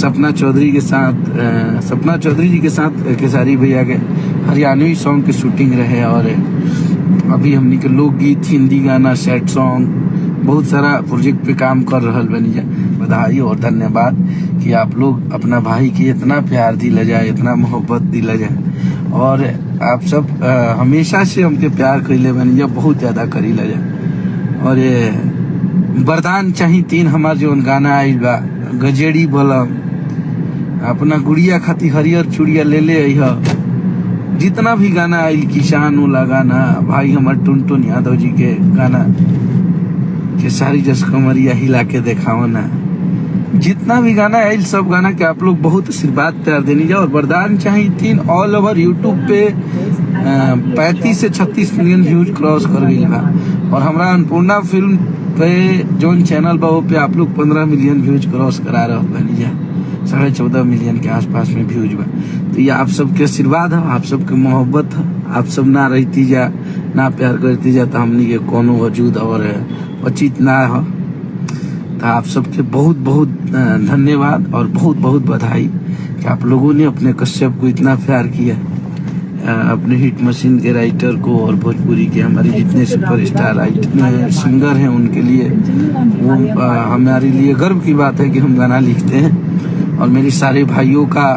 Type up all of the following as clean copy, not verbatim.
सपना चौधरी जी के साथ खेसारी भैया के हरियाणवी सॉन्ग की शूटिंग रहे। और अभी हमनी के लोकगीत, हिंदी गाना, सैड सॉन्ग, बहुत सारा प्रोजेक्ट पे काम कर रहल बनी जा। बधाई और धन्यवाद कि आप लोग अपना भाई के इतना प्यार दिला जाए, इतना मोहब्बत दिला जाए। और आप सब हमेशा से हमके प्यार कइले बनी जा, बहुत ज्यादा करी ला जाए। और ये वरदान चाही 3 हमार जो गाना आइल बा, गजेड़ी बलम, अपना गुड़िया खाती हरियर चूड़िया ले ले अइहा, जितना भी गाना आइल, किसान वाला गाना, भाई हमार टुनटुन यादव जी के गाना, खेसारी जस कमरिया हिला के देखाओ ना, जितना भी गाना आइल सब गाना के आप लोग बहुत आशीर्वाद प्यार देनी जा। और वरदान चाही 3 ऑल ओवर यूट्यूब पे 35 से 36 मिलियन व्यूज क्रॉस कर गई बा। और हमारा अन्नपूर्णा फिल्म पे जोन चैनल बा वो पे आप लोग 15 मिलियन व्यूज क्रॉस करा रहे बनी जा, 14.5 मिलियन के आसपास में व्यूज बा। तो ये आप सबके आशीर्वाद है, आप सबके मोहब्बत है। आप सब ना रहती जा, ना प्यार करती जा, तो हमनी के कोनो वजूद और उचित ना हो। तो आप सबके बहुत बहुत धन्यवाद और बहुत बहुत बधाई कि आप लोगों ने अपने कश्यप को इतना प्यार किया, अपने हिट मशीन के राइटर को और भोजपुरी के हमारे जितने सुपरस्टार सिंगर हैं उनके लिए वो हमारे लिए गर्व की बात है कि हम गाना लिखते हैं। और मेरे सारे भाइयों का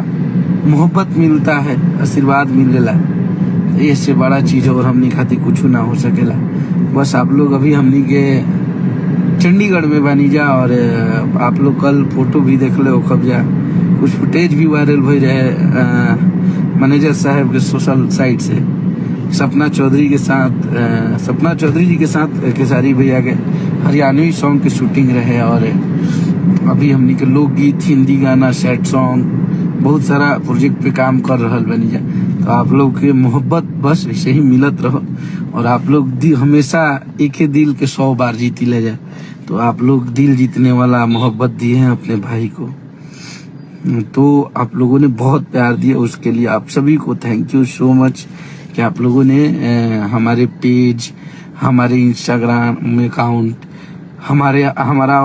मोहब्बत मिलता है, आशीर्वाद मिलेला, इससे बड़ा चीज और हमनी खातिर कुछ ना हो सकेला। बस आप लोग अभी हमनी के चंडीगढ़ में बनी जा। और आप लोग कल फोटो भी देख ले खबजा, कुछ फुटेज भी वायरल हो रहे मैनेजर साहब के सोशल साइट से। सपना चौधरी जी के साथ खेसारी भैया के हरियाणवी सॉन्ग की शूटिंग रहे। और अभी हमनी के लोकगीत, हिंदी गाना, सैड सॉन्ग, बहुत सारा प्रोजेक्ट पे काम कर रहल बनी जा। तो आप लोग के मोहब्बत बस ऐसे ही मिलत रहो। और आप लोग हमेशा एक ही दिल के 100 बार जीती ले जाए। तो आप लोग दिल जीतने वाला मोहब्बत दिए हैं अपने भाई को, तो आप लोगों ने बहुत प्यार दिया, उसके लिए आप सभी को थैंक यू सो मच कि आप लोगों ने हमारे पेज, हमारे इंस्टाग्राम अकाउंट, हमारा